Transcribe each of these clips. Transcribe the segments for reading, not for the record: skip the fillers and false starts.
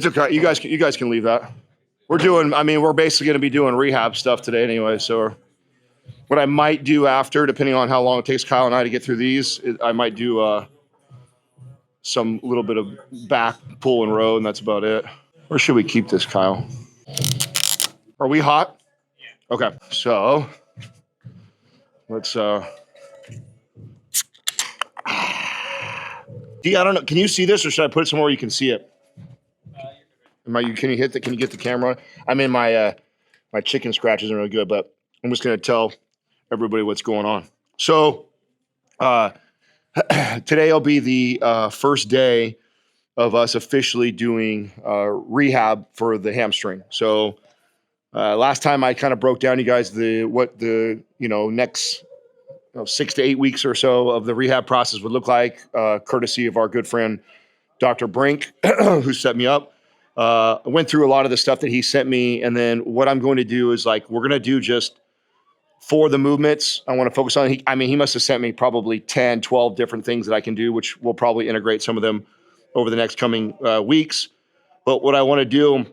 It's okay. You guys can leave that. We're basically going to be doing rehab stuff today anyway. So what I might do after, depending on how long it takes Kyle and I to get through these, I might do some little bit of back pull and row, and that's about it. Where should we keep this, Kyle? Are we hot? Yeah. Okay. So let's D, I don't know. Can you see this, or should I put it somewhere you can see it? Can you get the camera on? I mean, my chicken scratch isn't really good, but I'm just going to tell everybody what's going on. So today will be the first day of us officially doing rehab for the hamstring. So last time I kind of broke down you guys what the next 6 to 8 weeks or so of the rehab process would look like, courtesy of our good friend Dr. Brink, who set me up. I went through a lot of the stuff that he sent me, and then what I'm going to do is we're going to do just for the movements. I want to focus on. He must have sent me probably 10, 12 different things that I can do, which we'll probably integrate some of them over the next coming weeks. But what I want to do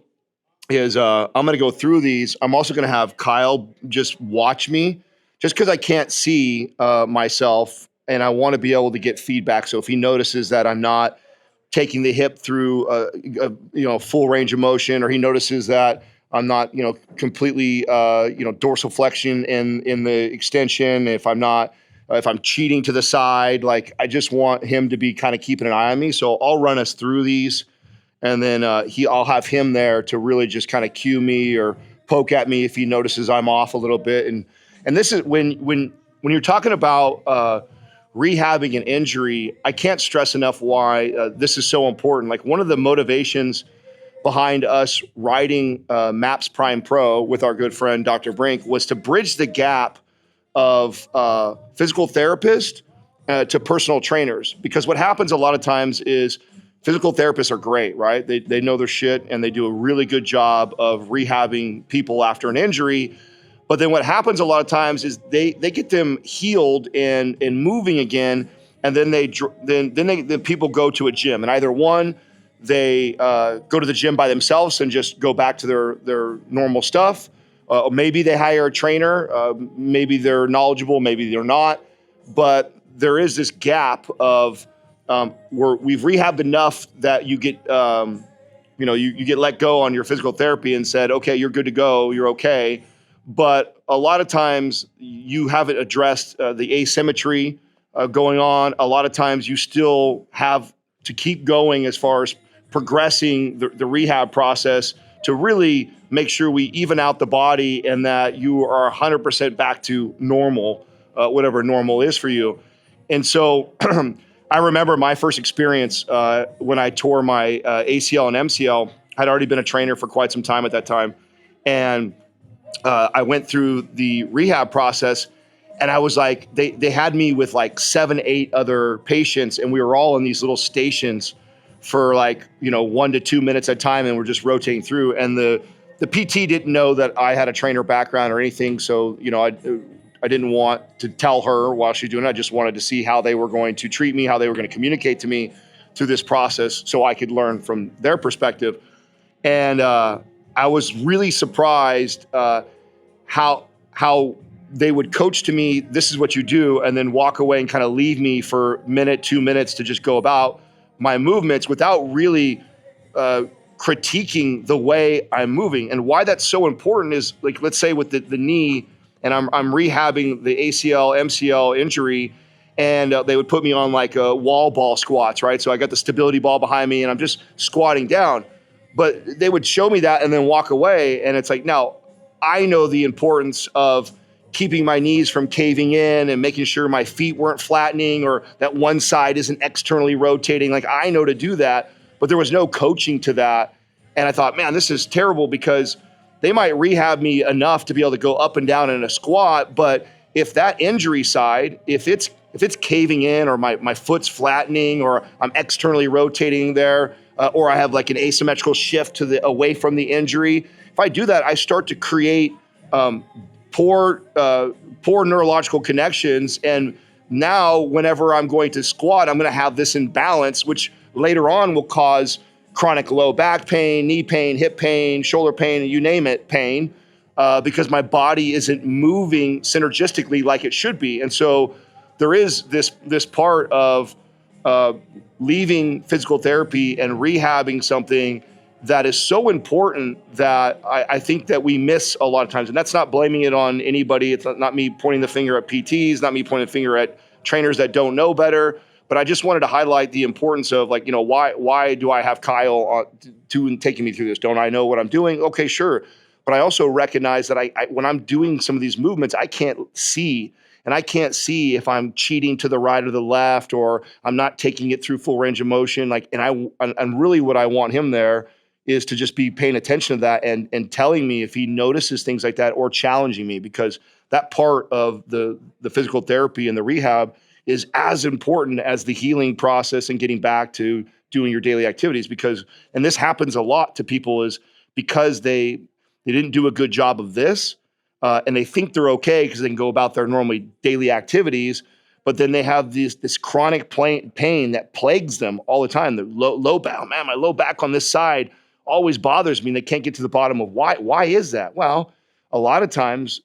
is I'm going to go through these. I'm also going to have Kyle just watch me, just because I can't see myself, and I want to be able to get feedback. So if he notices that I'm not taking the hip through full range of motion, or he notices that I'm not completely dorsal flexion in the extension, if I'm cheating to the side, I just want him to be kind of keeping an eye on me. So I'll run us through these, and then I'll have him there to really just kind of cue me or poke at me if he notices I'm off a little bit. And this is when you're talking about rehabbing an injury, I can't stress enough why this is so important. One of the motivations behind us writing MAPS Prime Pro with our good friend Dr. Brink was to bridge the gap of physical therapist to personal trainers. Because what happens a lot of times is physical therapists are great, right? They know their shit, and they do a really good job of rehabbing people after an injury. But then what happens a lot of times is they get them healed and moving again, and then then people go to a gym, and either one, they go to the gym by themselves and just go back to their normal stuff. Maybe they hire a trainer. Maybe they're knowledgeable, maybe they're not. But there is this gap of where we've rehabbed enough that you get you get let go on your physical therapy and said, okay, you're good to go, you're okay. But a lot of times you haven't addressed the asymmetry going on. A lot of times you still have to keep going as far as progressing the rehab process to really make sure we even out the body and that you are 100% back to normal, whatever normal is for you. And so I remember my first experience when I tore my ACL and MCL. I'd already been a trainer for quite some time at that time. And I went through the rehab process, and I was they had me with 7, 8 other patients, and we were all in these little stations for 1 to 2 minutes at a time, and we're just rotating through. And the PT didn't know that I had a trainer background or anything, so I didn't want to tell her while she's doing it. I just wanted to see how they were going to treat me, how they were going to communicate to me through this process, so I could learn from their perspective. And I was really surprised how they would coach to me, this is what you do, and then walk away and kind of leave me for a minute, 2 minutes to just go about my movements without really critiquing the way I'm moving. And why that's so important is, let's say with the knee, and I'm rehabbing the ACL, MCL injury, and they would put me on a wall ball squats, right? So I got the stability ball behind me, and I'm just squatting down. But they would show me that and then walk away. And it's now I know the importance of keeping my knees from caving in and making sure my feet weren't flattening or that one side isn't externally rotating. I know to do that, but there was no coaching to that. And I thought, man, this is terrible, because they might rehab me enough to be able to go up and down in a squat. But if that injury side, if it's caving in, or my foot's flattening, or I'm externally rotating there, or I have an asymmetrical shift away from the injury. If I do that, I start to create poor neurological connections. And now whenever I'm going to squat, I'm going to have this imbalance, which later on will cause chronic low back pain, knee pain, hip pain, shoulder pain, you name it, pain, because my body isn't moving synergistically like it should be. And so there is this part of leaving physical therapy and rehabbing something that is so important that I think that we miss a lot of times. And that's not blaming it on anybody. It's not me pointing the finger at PTs, not me pointing the finger at trainers that don't know better. But I just wanted to highlight the importance of, like, why do I have Kyle taking me through this? Don't I know what I'm doing? Okay, sure. But I also recognize that I when I'm doing some of these movements, I can't see. And I can't see if I'm cheating to the right or the left, or I'm not taking it through full range of motion. And really what I want him there is to just be paying attention to that and telling me if he notices things like that, or challenging me, because that part of the physical therapy and the rehab is as important as the healing process and getting back to doing your daily activities. And this happens a lot to people, is because they didn't do a good job of this, and they think they're okay because they can go about their normally daily activities, but then they have this chronic pain that plagues them all the time. The low back, man, my low back on this side always bothers me, and they can't get to the bottom of why. Why is that? Well, a lot of times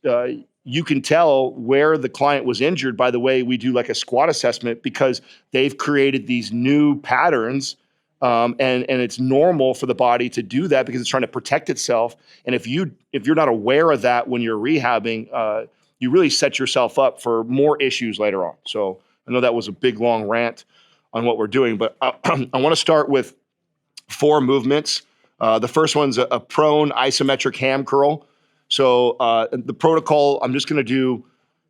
you can tell where the client was injured by the way we do like a squat assessment, because they've created these new patterns, and it's normal for the body to do that because it's trying to protect itself. And if you're not aware of that when you're rehabbing, you really set yourself up for more issues later on. So I know that was a big long rant on what we're doing, but I want to start with 4 movements. The first one's a prone isometric ham curl. So the protocol, I'm just going to do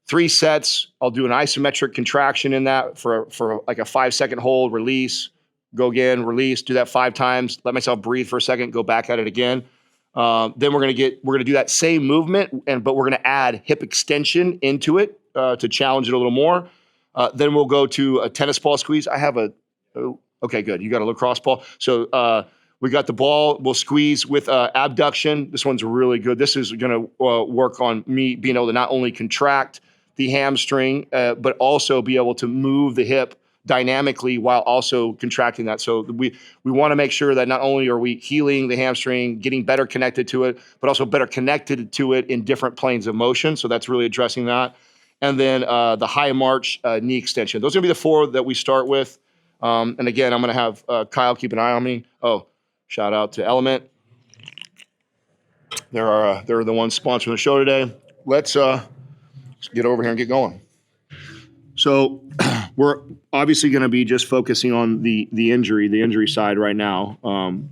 3 sets. I'll do an isometric contraction in that for like a 5-second hold, release, go again, release, do that 5 times, let myself breathe for a second, go back at it again. Then we're going to do that same movement, but we're going to add hip extension into it to challenge it a little more. Then we'll go to a tennis ball squeeze. Okay, good. You got a lacrosse ball. So we got the ball. We'll squeeze with abduction. This one's really good. This is going to work on me being able to not only contract the hamstring, but also be able to move the hip dynamically while also contracting that. So we want to make sure that not only are we healing the hamstring, getting better connected to it, but also better connected to it in different planes of motion. So that's really addressing that. And then the high march knee extension. Those are going to be the 4 that we start with. And again, I'm going to have Kyle keep an eye on me. Oh, shout out to LMNT. They're the ones sponsoring the show today. Let's get over here and get going. So we're obviously going to be just focusing on the injury side right now.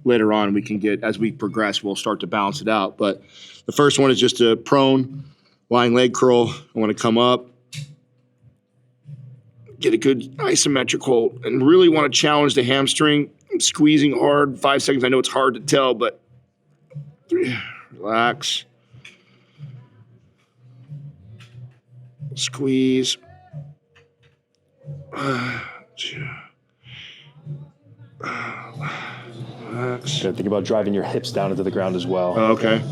Later on, we can get, as we progress, we'll start to balance it out. But the first one is just a prone lying leg curl. I want to come up, get a good isometric hold, and really want to challenge the hamstring. I'm squeezing hard, 5 seconds. I know it's hard to tell, but relax. Squeeze. Relax. Good. Think about driving your hips down into the ground as well. Oh, okay.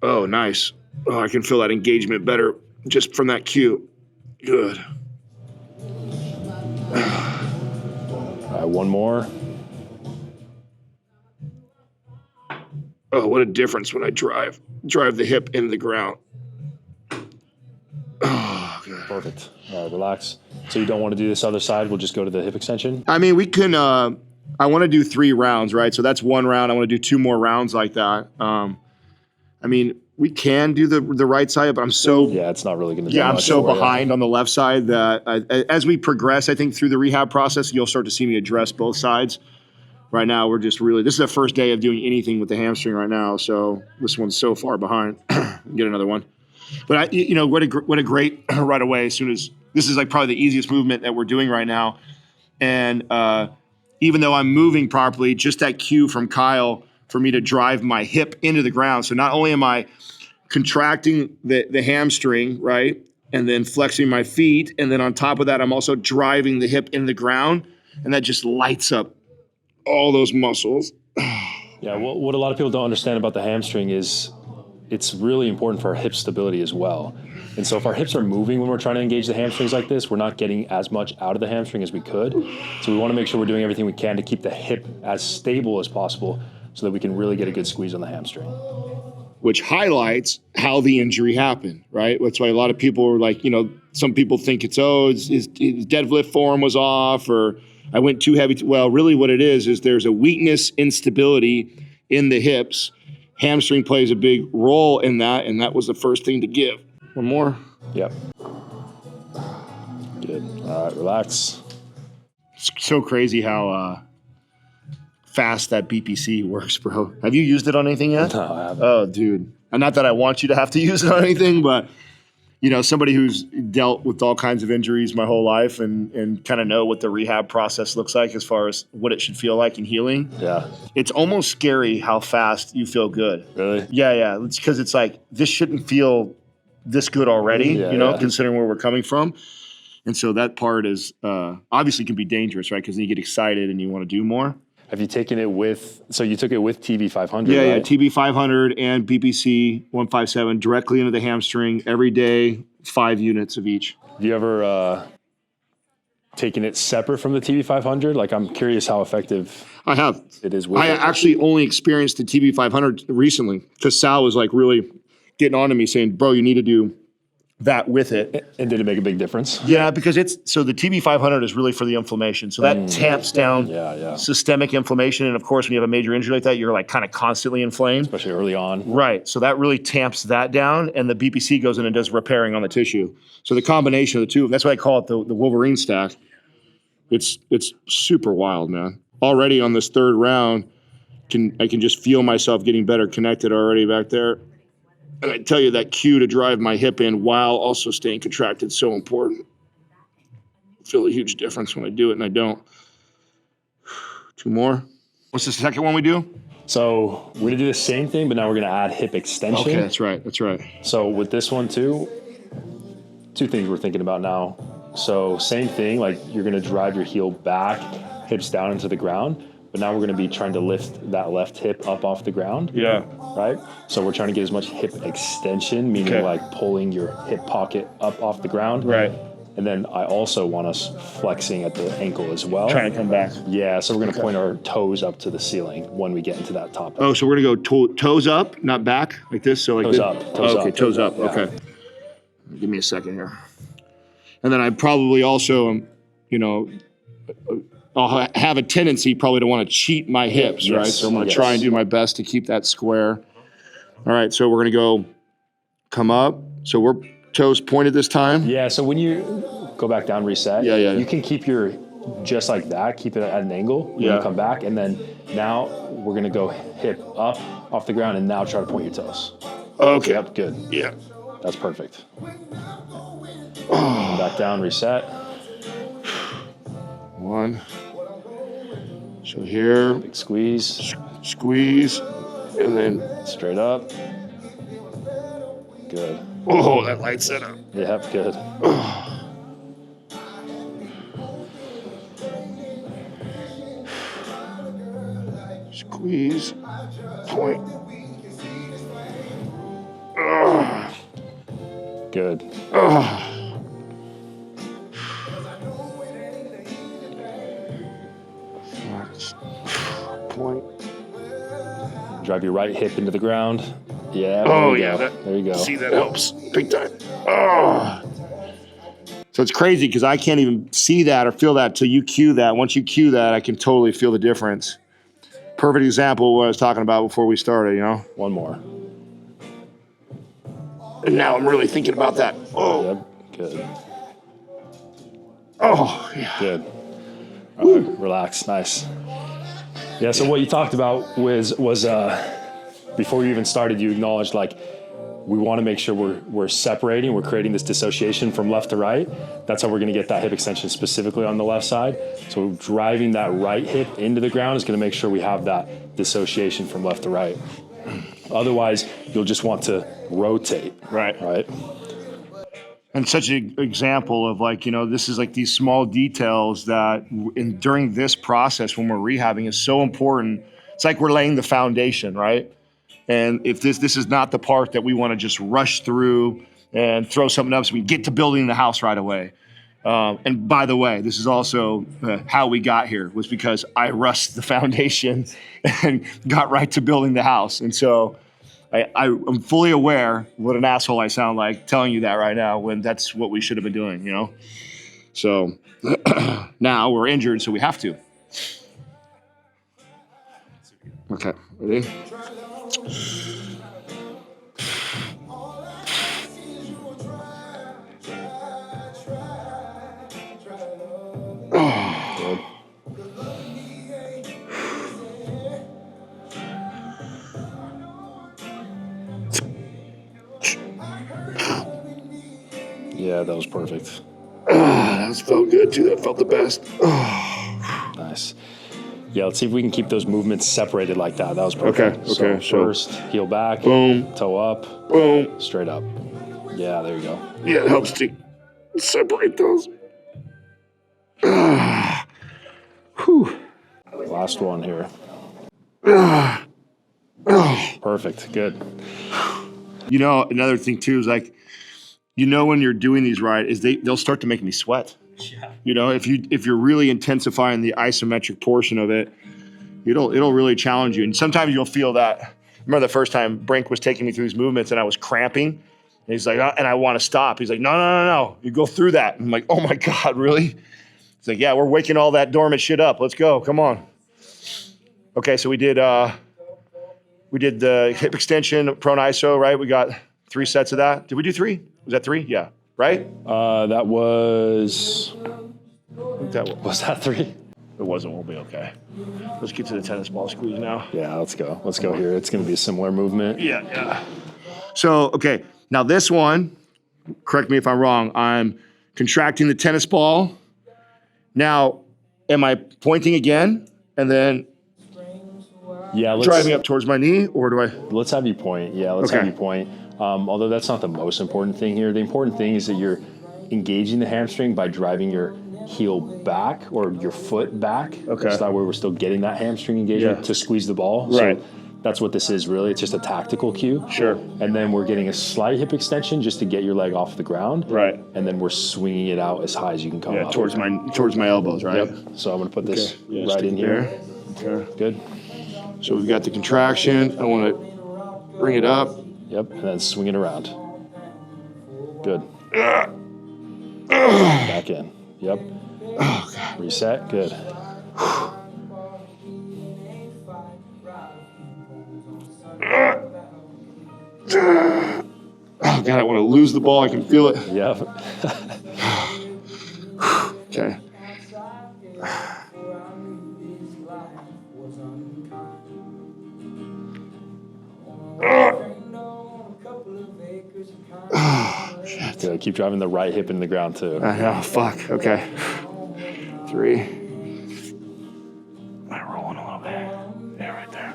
Oh, nice. Oh, I can feel that engagement better just from that cue. Good. One more. Oh, what a difference when I drive the hip into the ground. Oh, good. Perfect. Relax. So you don't want to do this other side? We'll just go to the hip extension? I mean, we can, I want to do 3 rounds, right? So that's 1 round. I want to do 2 more rounds like that. I mean, we can do the right side, but I'm so... Yeah, it's not really going to do Yeah, I'm much so for behind on the left side that as we progress, I think, through the rehab process, you'll start to see me address both sides. Right now, we're just really... This is the first day of doing anything with the hamstring right now, so this one's so far behind. Get another one. But, what a great right away as soon as... This is like probably the easiest movement that we're doing right now. And even though I'm moving properly, just that cue from Kyle for me to drive my hip into the ground. So not only am I contracting the hamstring, right, and then flexing my feet, and then on top of that, I'm also driving the hip in the ground, and that just lights up all those muscles. Yeah, what a lot of people don't understand about the hamstring is it's really important for our hip stability as well. And so if our hips are moving when we're trying to engage the hamstrings like this, we're not getting as much out of the hamstring as we could. So we want to make sure we're doing everything we can to keep the hip as stable as possible so that we can really get a good squeeze on the hamstring. Which highlights how the injury happened, right? That's why a lot of people are like, some people think his deadlift form was off, or I went too heavy. Well, really what it is there's a weakness, instability in the hips. Hamstring plays a big role in that, and that was the first thing to give. One more. Yep. Good. All right, relax. It's so crazy how fast that BPC works, bro. Have you used it on anything yet? No, I haven't. Oh, dude. And not that I want you to have to use it on anything, but somebody who's dealt with all kinds of injuries my whole life and kind of know what the rehab process looks like as far as what it should feel like in healing. Yeah. It's almost scary how fast you feel good. Really? Yeah. It's because it's like, this shouldn't feel this good already, considering where we're coming from. And so that part is obviously can be dangerous, right? Because then you get excited and you want to do more. Have you taken it so you took it with TB500, Yeah, right? yeah, TB500 and BPC 157 directly into the hamstring every day, 5 units of each. Have you ever taken it separate from the TB500? Like, I'm curious how effective I have. It is with I it. actually only experienced the TB500 recently because Sal was like really getting on to me saying, bro, you need to do that with it. And did it make a big difference? Yeah, because the TB500 is really for the inflammation. So that tamps down systemic inflammation. And of course, when you have a major injury like that, you're like kind of constantly inflamed. Especially early on. Right. So that really tamps that down. And the BPC goes in and does repairing on the tissue. So the combination of the two, that's why I call it the Wolverine stack. It's super wild, man. Already on this third round, I can just feel myself getting better connected already back there. And I tell you, that cue to drive my hip in while also staying contracted is so important. I feel a huge difference when I do it and I don't. 2 more. What's the second one we do? So we're going to do the same thing, but now we're going to add hip extension. Okay, that's right. So with this one too, 2 things we're thinking about now. So same thing, like you're going to drive your heel back, hips down into the ground. But now we're going to be trying to lift that left hip up off the ground. Yeah. Right? So we're trying to get as much hip extension, meaning like pulling your hip pocket up off the ground. Right. And then I also want us flexing at the ankle as well. Trying to come back. Yeah, so we're going to point our toes up to the ceiling when we get into that top. Oh, so we're going to go toes up, not back, like this? So like toes this? Up. Toes up. Okay, toes up. Yeah. Okay. Give me a second here. And then I probably also, I'll have a tendency probably to want to cheat my hips, right? So I'm going to try and do my best to keep that square. All right, so we're going to go come up. So we're toes pointed this time. Yeah, so when you go back down, reset, you can keep your, just like that, keep it at an angle when you come back. And then now we're going to go hip up off the ground and now try to point your toes. Okay. Yep, good. Yeah. That's perfect. Back down, reset. 1. So here, Big squeeze. Squeeze, and then straight up. Good. Oh, that lights it up. Yep, good. Squeeze, point. Good. Point. Drive your right hip into the ground. Yeah. There you go. See, that helps big time. Oh. So it's crazy because I can't even see that or feel that till you cue that. Once you cue that, I can totally feel the difference. Perfect example of what I was talking about before we started, One more. And now I'm really thinking about that. Oh. Yep, good. Oh, yeah. Good. All right, relax. Nice. Yeah, so what you talked about was before you even started, you acknowledged like we want to make sure we're separating, we're creating this dissociation from left to right. That's how we're going to get that hip extension specifically on the left side. So driving that right hip into the ground is going to make sure we have that dissociation from left to right. Otherwise, you'll just want to rotate. Right. And such an example of like, this is like these small details that during this process when we're rehabbing is so important. It's like we're laying the foundation, right? And if this is not the part that we want to just rush through and throw something up so we can get to building the house right away. And by the way, this is also how we got here, was because I rushed the foundation and got right to building the house. And so I'm fully aware what an asshole I sound like telling you that right now, when that's what we should have been doing, you know? So now we're injured, so we have to. Okay, ready? Yeah, that was perfect. That felt good too. That felt the best. Nice. Yeah, let's see if we can keep those movements separated like that. That was perfect. Okay. So first, heel back, boom, toe up, boom, straight up. Yeah, there you go. Yeah, it helps to separate those. Whew. Last one here. Perfect. Good. You know, another thing too is like, you know, when you're doing these right, is they'll start to make me sweat. Yeah. You know, if you're really intensifying the isometric portion of it, it'll really challenge you. And sometimes you'll feel that. I remember the first time Brink was taking me through these movements and I was cramping. And he's like, and I want to stop. He's like, no. You go through that. And I'm like, oh my God, really? He's like, yeah, we're waking all that dormant shit up. Let's go. Come on. Okay, so we did the hip extension, prone iso, right? We got 3 sets of that. Did we do 3? Was that 3? Yeah. Right? That was. I think that was that 3? It wasn't. We'll be okay. Let's get to the tennis ball squeeze now. Yeah, let's go. Let's go here. It's going to be a similar movement. Yeah. So, okay. Now this one, correct me if I'm wrong, I'm contracting the tennis ball. Now, am I pointing again and then driving up towards my knee, or do I? Let's have you point. Yeah, let's have you point. Although that's not the most important thing here. The important thing is that you're engaging the hamstring by driving your heel back or your foot back. Okay. So that way we're still getting that hamstring engagement to squeeze the ball. Right. So that's what this is really. It's just a tactical cue. Sure. And then we're getting a slight hip extension just to get your leg off the ground. Right. And then we're swinging it out as high as you can come up. Towards my elbows, right? Yep. So I'm going to put this right in here. Okay. Good. So we've got the contraction. I want to bring it up. Yep. And then swing it around. Good. Back in. Yep. Oh, God. Reset. Good. Oh, God, I want to lose the ball. I can feel it. Yep. Okay. Oh, shit. Good. Keep driving the right hip into the ground, too. I know. Fuck. Okay. 3. I'm rolling a little bit. Yeah, right there.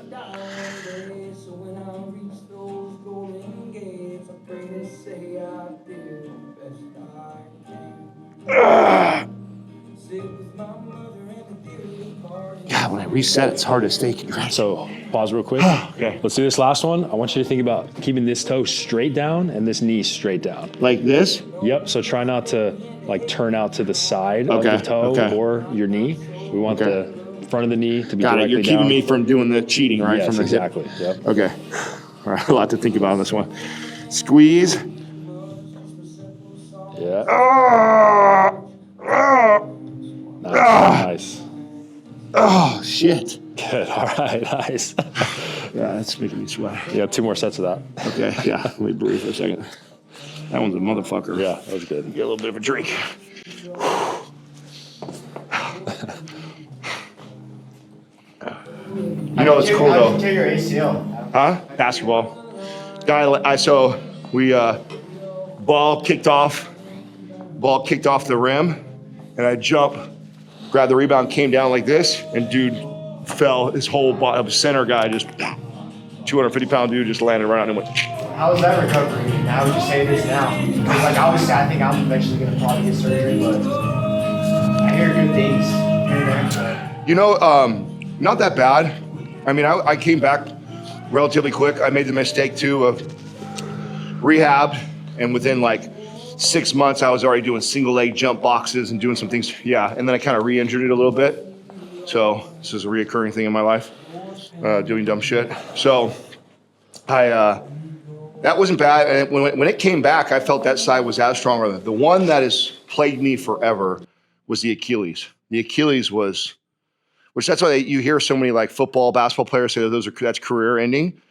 God, when I reset, it's hard to stay contracted. So pause real quick. Okay. Let's do this last one. I want you to think about keeping this toe straight down and this knee straight down. Like this? Yep. So try not to like turn out to the side of the toe or your knee. We want the front of the knee to be directly down. You're keeping me from doing the cheating, right? Yes, from the exactly. Hip. Yep. Okay. All right. A lot to think about on this one. Squeeze. Yeah. Nice. Oh, shit. Good. All right. Nice. Yeah, that's making me sweat. Yeah, 2 more sets of that. Okay. Yeah. Let me breathe for a second. That one's a motherfucker. Yeah, that was good. Get a little bit of a drink. You know what's cool though? Tear your ACL. Huh? Basketball. So we ball kicked off the rim, and I jump, grabbed the rebound, came down like this, and dude fell. His whole body, center guy, just 250-pound dude, just landed right on him. Went. How was that recovery? How would you say this now? Because like obviously, I think I'm eventually gonna probably get surgery, but I hear good things here and there. You know, not that bad. I mean, I came back relatively quick. I made the mistake too of rehab, and within like 6 months, I was already doing single leg jump boxes and doing some things. Yeah, and then I kind of re-injured it a little bit. So this is a reoccurring thing in my life, doing dumb shit. So that wasn't bad. And when it came back, I felt that side was as strong. The one that has plagued me forever was the Achilles. The Achilles was, which that's why you hear so many like football, basketball players say that's career ending,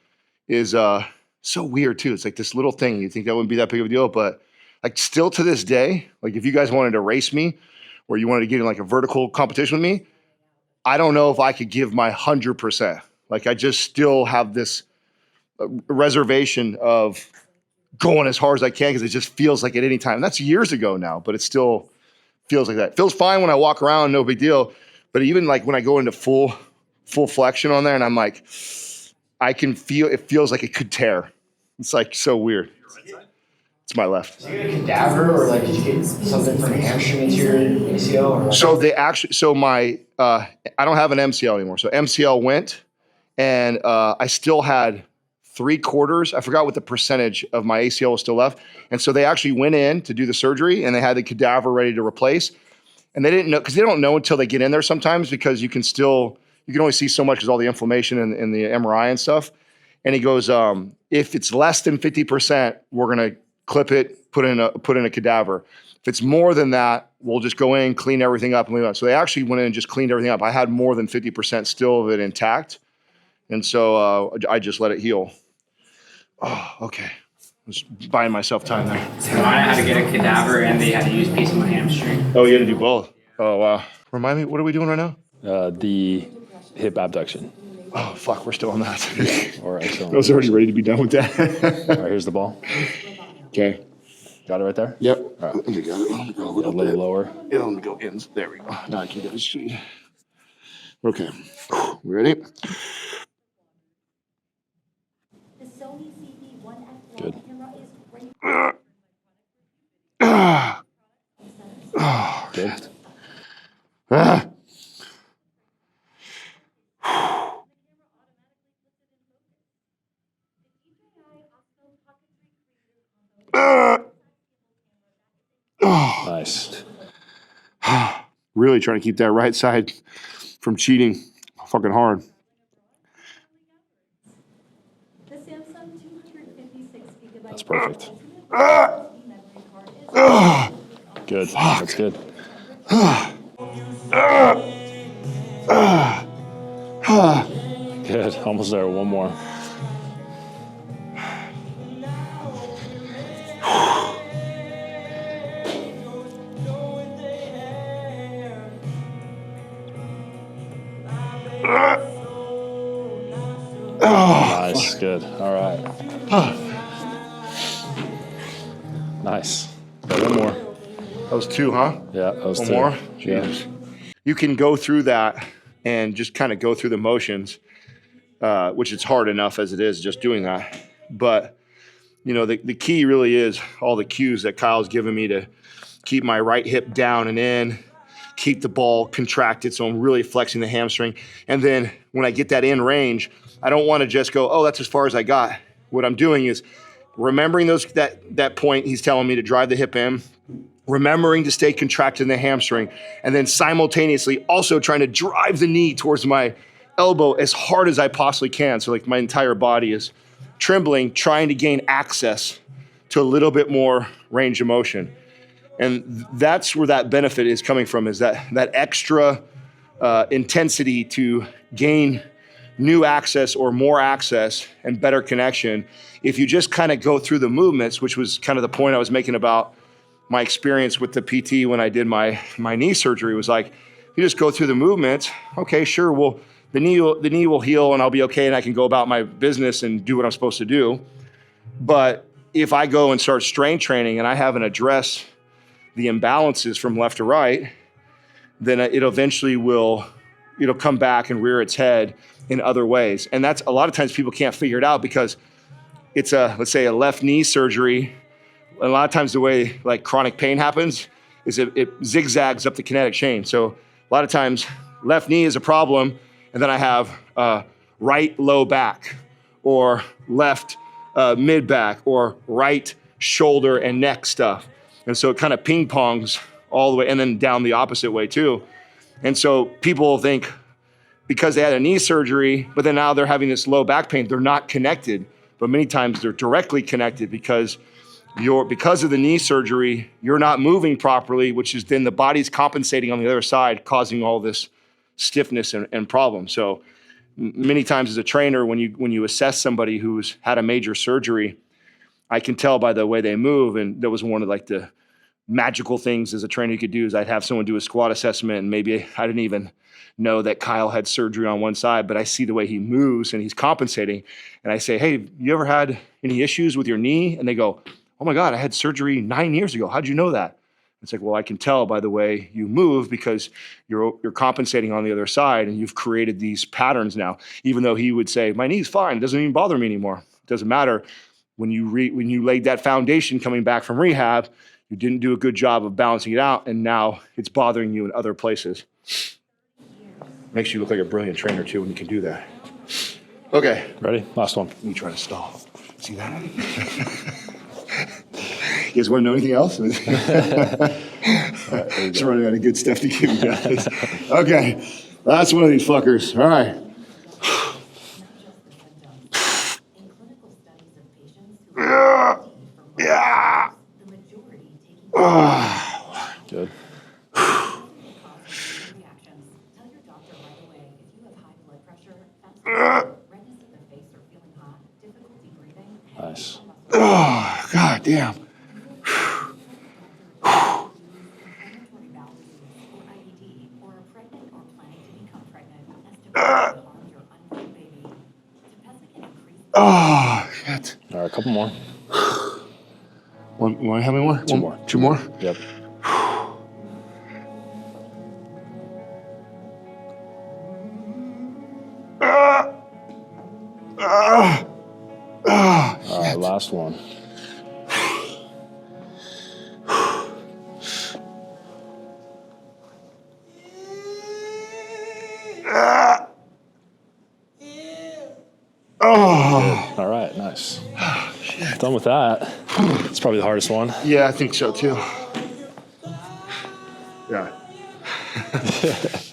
is so weird too. It's like this little thing. You think that wouldn't be that big of a deal, but like still to this day, like if you guys wanted to race me or you wanted to get in like a vertical competition with me, I don't know if I could give my 100%. Like I just still have this reservation of going as hard as I can because it just feels like at any time. And that's years ago now, but it still feels like that. It feels fine when I walk around, no big deal. But even like when I go into full flexion on there and I'm like, I can feel, it feels like it could tear. It's like so weird. It's my left. Did you get a cadaver or like did you get something from a hamstring into your ACL? Or so they actually, so my, I don't have an MCL anymore. So MCL went and I still had 3/4. I forgot what the percentage of my ACL was still left. And so they actually went in to do the surgery and they had the cadaver ready to replace. And they didn't know, because they don't know until they get in there sometimes because you can only see so much because all the inflammation and the MRI and stuff. And he goes, if it's less than 50%, we're going to clip it, put in a cadaver. If it's more than that, we'll just go in, clean everything up and leave it on. So they actually went in and just cleaned everything up. I had more than 50% still of it intact. And so I just let it heal. Oh, okay. I was buying myself time there. So I had to get a cadaver and they had to use a piece of my hamstring. Oh, you had to do both? Oh, wow. Remind me, what are we doing right now? The hip abduction. Oh, fuck, we're still on that. All right. So I was already ready to be done with that. all right, here's the ball. Okay. Got it right there? Yep. All right. Let me go a A little lower. Yeah, let me go in. There we go. Now I can get it straight. Okay. We ready? Good. Good. Nice. Really trying to keep that right side from cheating fucking hard. That's perfect. Good. That's good. Good. Almost there. One more. Nice. Good. All right. Nice. Got one more. That was two, huh? Yeah, that was One two. more? Yeah. Jesus. You can go through that and just kind of go through the motions, which it's hard enough as it is just doing that. But, you know, the key really is all the cues that Kyle's given me to keep my right hip down and in, keep the ball contracted so I'm really flexing the hamstring. And then when I get that in range, I don't want to just go, oh, that's as far as I got. What I'm doing is remembering that point he's telling me to drive the hip in, remembering to stay contracted in the hamstring, and then simultaneously also trying to drive the knee towards my elbow as hard as I possibly can. So like my entire body is trembling, trying to gain access to a little bit more range of motion. And that's where that benefit is coming from, is that extra intensity to gain new access or more access and better connection. If you just kind of go through the movements, which was kind of the point I was making about my experience with the PT when I did my knee surgery, was like, you just go through the movements. Okay, sure. Well, the knee will heal and I'll be okay and I can go about my business and do what I'm supposed to do. But if I go and start strength training and I haven't addressed the imbalances from left to right, then it eventually it'll come back and rear its head in other ways. And that's a lot of times people can't figure it out because it's let's say a left knee surgery. A lot of times the way like chronic pain happens is it zigzags up the kinetic chain. So a lot of times left knee is a problem, and then I have right low back or left mid back or right shoulder and neck stuff. And so it kind of ping pongs all the way and then down the opposite way too. And so people think because they had a knee surgery, but then now they're having this low back pain, they're not connected. But many times they're directly connected because of the knee surgery, you're not moving properly, which is then the body's compensating on the other side, causing all this stiffness and problems. So many times as a trainer, when you assess somebody who's had a major surgery, I can tell by the way they move. And that was one of like the magical things as a trainer you could do is I'd have someone do a squat assessment and maybe I didn't even know that Kyle had surgery on one side, but I see the way he moves and he's compensating. And I say, hey, you ever had any issues with your knee? And they go, oh my God, I had surgery 9 years ago. How'd you know that? It's like, well, I can tell by the way you move because you're compensating on the other side and you've created these patterns now. Even though he would say, my knee's fine, it doesn't even bother me anymore. It doesn't matter. When you laid that foundation coming back from rehab, you didn't do a good job of balancing it out, and now it's bothering you in other places. Makes you look like a brilliant trainer too when you can do that. Okay. Ready? Last one. Me trying to stall. See that? You guys want to know anything else? Just running out of good stuff to give you guys. Okay. Last one of these fuckers. All right. Yeah. Good. Nice. Oh, God damn. Oh, shit. All right, a couple more. How many more? Two more. Two more? Yep. All right, last one. All right, nice. Done with that. It's probably the hardest one. Yeah, I think so too. Yeah.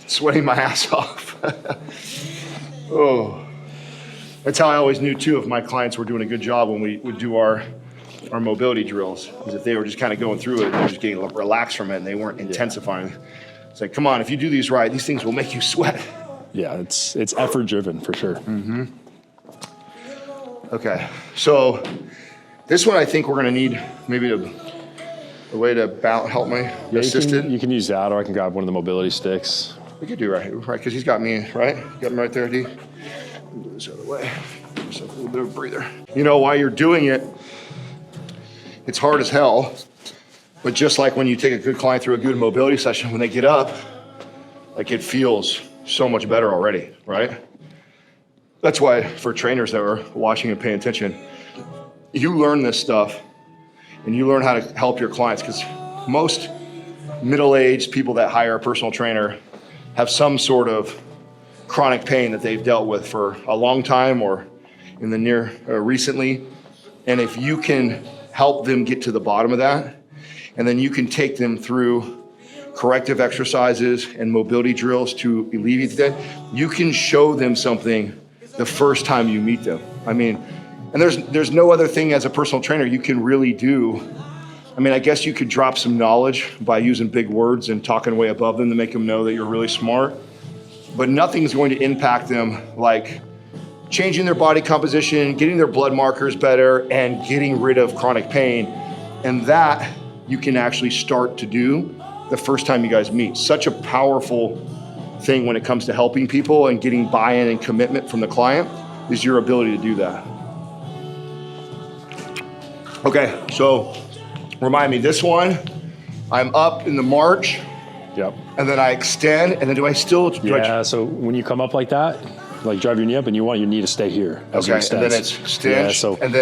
Sweating my ass off. Oh. That's how I always knew too if my clients were doing a good job when we would do our mobility drills. Is if they were just kind of going through it and they're just getting relaxed from it and they weren't intensifying. It's like, come on, if you do these right, these things will make you sweat. Yeah, it's effort driven for sure. Mm-hmm. Okay, so this one I think we're gonna need maybe a way to help me assist it. You can use that, or I can grab one of the mobility sticks. We could do right, because he's got me, right? Got me right there, D. Move this other way. Just a little bit of a breather. You know, while you're doing it, it's hard as hell. But just like when you take a good client through a good mobility session, when they get up, like it feels so much better already, right? That's why for trainers that are watching and paying attention, you learn this stuff and you learn how to help your clients, because most middle-aged people that hire a personal trainer have some sort of chronic pain that they've dealt with for a long time or in the near recently. And if you can help them get to the bottom of that, and then you can take them through corrective exercises and mobility drills to alleviate that, you can show them something the first time you meet them. I mean, and there's no other thing as a personal trainer you can really do. I mean, I guess you could drop some knowledge by using big words and talking way above them to make them know that you're really smart, but nothing's going to impact them like changing their body composition, getting their blood markers better, and getting rid of chronic pain. And that you can actually start to do the first time you guys meet. Such a powerful thing when it comes to helping people and getting buy-in and commitment from the client is your ability to do that. Okay, so remind me, this one, I'm up in the march. Yep. And then I extend, and then do I still? So when you come up like that, like drive your knee up, and you want your knee to stay here as you Okay, extend. and then it's extend, and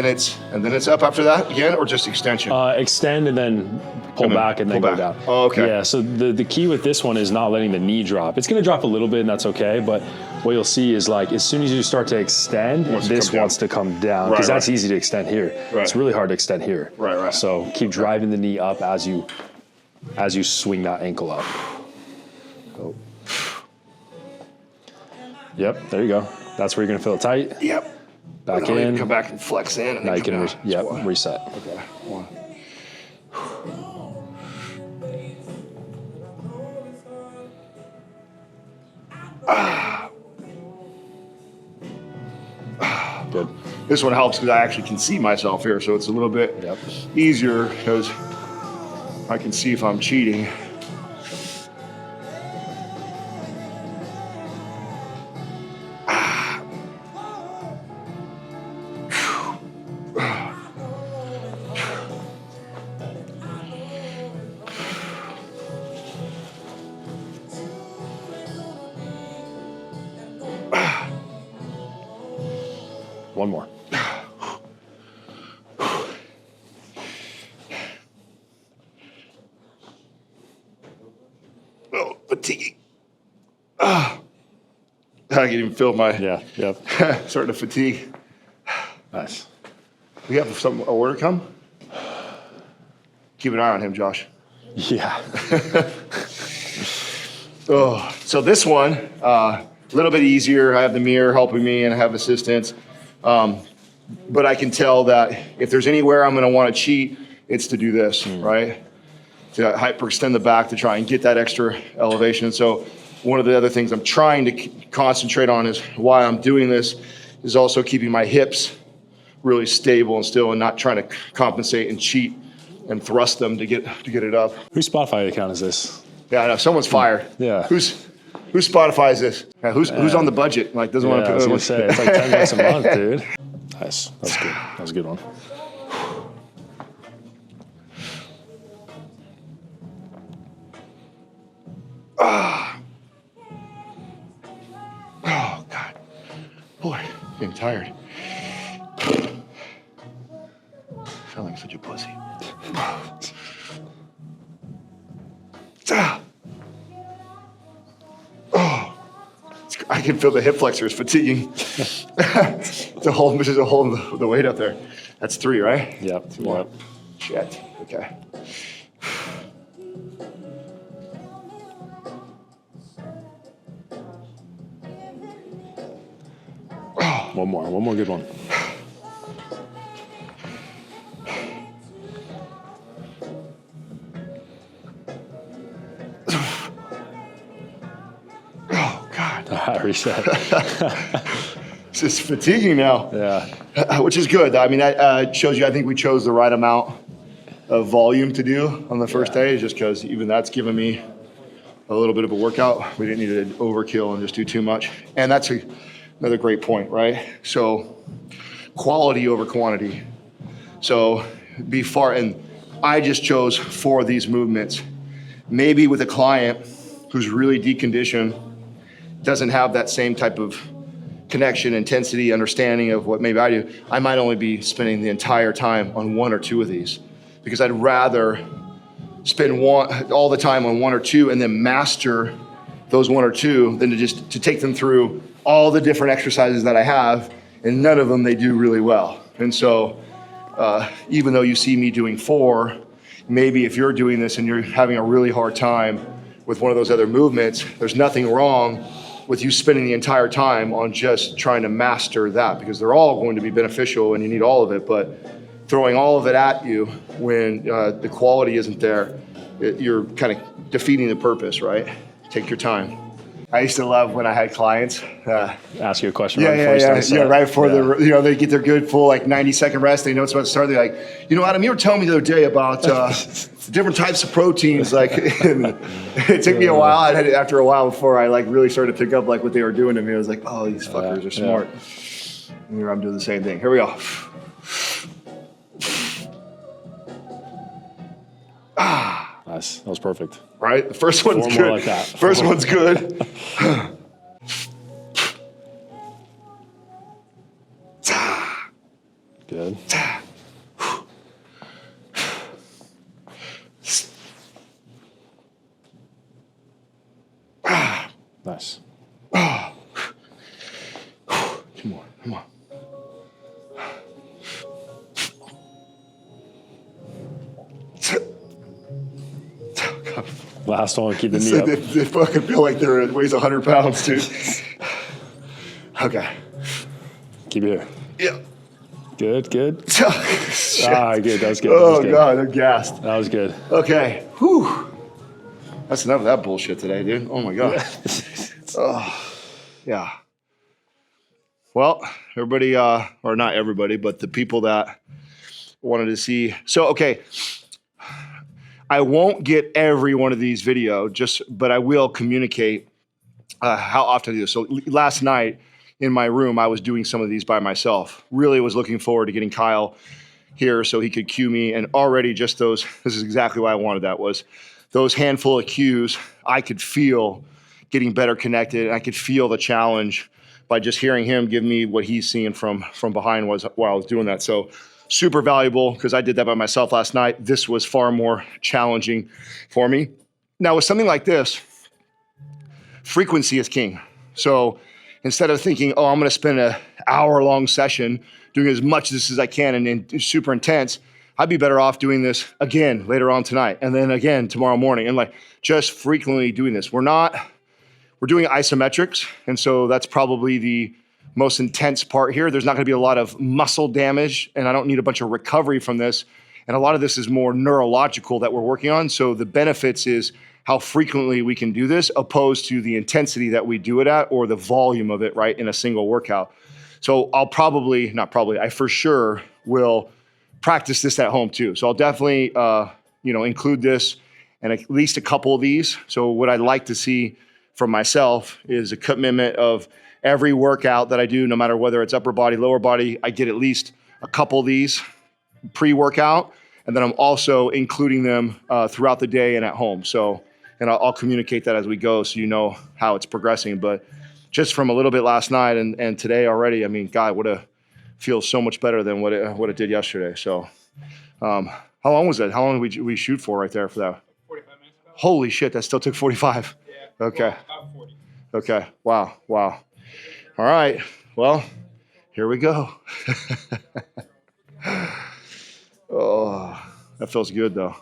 then it's up after that again, or just extension? Extend and then pull back and then pull go back. down. Oh, okay. Yeah, so the key with this one is not letting the knee drop. It's going to drop a little bit, and that's okay, but what you'll see is like as soon as you start to extend, this wants to come down, because that's easy to extend here. Right. It's really hard to extend here. Right. So keep driving the knee up as you swing that ankle up. Oh. Yep, there you go. That's where you're going to feel it tight. Yep. Back in. Come back and flex in. And Now you then can reset. Okay. 1. Good. This one helps because I actually can see myself here, so it's a little bit easier because I can see if I'm cheating. One more. Oh, fatiguing. I can even feel my starting to fatigue. Nice. We have some order come. Keep an eye on him, Josh. Yeah. Oh, so this one, a little bit easier. I have the mirror helping me and I have assistance. But I can tell that if there's anywhere I'm going to want to cheat, it's to do this, right? To hyperextend the back to try and get that extra elevation. So one of the other things I'm trying to concentrate on is why I'm doing this is also keeping my hips really stable and still and not trying to compensate and cheat and thrust them to get it up. Whose Spotify account is this? Yeah, I know. Someone's fired. Yeah. Whose Spotify is this? Yeah, who's on the budget? Like doesn't want to I was gonna say it's like $10 a month, dude. Nice. That's good. That was a good one. Oh God. Boy, getting tired. Sound like such a pussy. I can feel the hip flexors fatiguing. to hold the weight up there. That's 3, right? Yep. 2 more. Shit. Okay. One more good one. Oh God. Reset. It's just fatiguing now. Yeah. Which is good. I mean, that shows you, I think we chose the right amount of volume to do on the first day, just because even that's given me a little bit of a workout. We didn't need to overkill and just do too much. And that's another great point, right? So quality over quantity. So and I just chose 4 of these movements. Maybe with a client who's really deconditioned, doesn't have that same type of connection, intensity, understanding of what maybe I do, I might only be spending the entire time on 1 or 2 of these, because I'd rather spend all the time on 1 or 2 and then master those 1 or 2 than to take them through all the different exercises that I have, and none of them they do really well. And so even though you see me doing 4, maybe if you're doing this and you're having a really hard time with one of those other movements, there's nothing wrong with you spending the entire time on just trying to master that, because they're all going to be beneficial and you need all of it. But throwing all of it at you when the quality isn't there, you're kind of defeating the purpose, right? Take your time. I used to love when I had clients ask you a question right before they get their good full 90-second rest. They know it's about to start. They're like, Adam, you were telling me the other day about different types of proteins. It took me a while. After a while before I really started to pick up what they were doing to me. I was like, oh, these fuckers are smart. And here I'm doing the same thing. Here we go. Nice. That was perfect. Right? The first one's good. Like that. First one's good. Good. Nice. Come on, come on. Last one, keep the knee up. They fucking feel like it weighs 100 pounds, dude. Okay. Keep it here. Yeah. Good, good. Shit. Good. That was good. Oh, God, I'm gassed. That was good. Okay. Whew. That's enough of that bullshit today, dude. Oh, my God. Oh, yeah. Well, everybody, or not everybody, but the people that wanted to see. So, okay. I won't get every one of these but I will communicate how often I do this. So last night in my room, I was doing some of these by myself. Really was looking forward to getting Kyle here so he could cue me. And already just this is exactly why I wanted that, was those handful of cues I could feel getting better connected. And I could feel the challenge by just hearing him give me what he's seeing from behind while I was doing that. So super valuable, because I did that by myself last night. This was far more challenging for me. Now with something like this, frequency is king. So instead of thinking, oh, I'm going to spend an hour-long session doing as much of this as I can and super intense, I'd be better off doing this again later on tonight and then again tomorrow morning, and like just frequently doing this. We're doing isometrics, and so that's probably the most intense part here. There's not going to be a lot of muscle damage, and I don't need a bunch of recovery from this. And a lot of this is more neurological that we're working on. So the benefits is how frequently we can do this opposed to the intensity that we do it at or the volume of it, right, in a single workout. So I for sure will practice this at home too. So I'll definitely, include this and at least a couple of these. So what I'd like to see from myself is a commitment of every workout that I do, no matter whether it's upper body, lower body, I get at least a couple of these pre-workout, and then I'm also including them throughout the day and at home. So, and I'll communicate that as we go so you know how it's progressing. But just from a little bit last night and today already, I mean, God, feels so much better than what it did yesterday. So how long was that? How long did we shoot for right there for that? 45 minutes. Holy shit, that still took 45. Yeah. Okay. Well, about 40. Okay. Wow. All right. Well, here we go. Oh, that feels good though.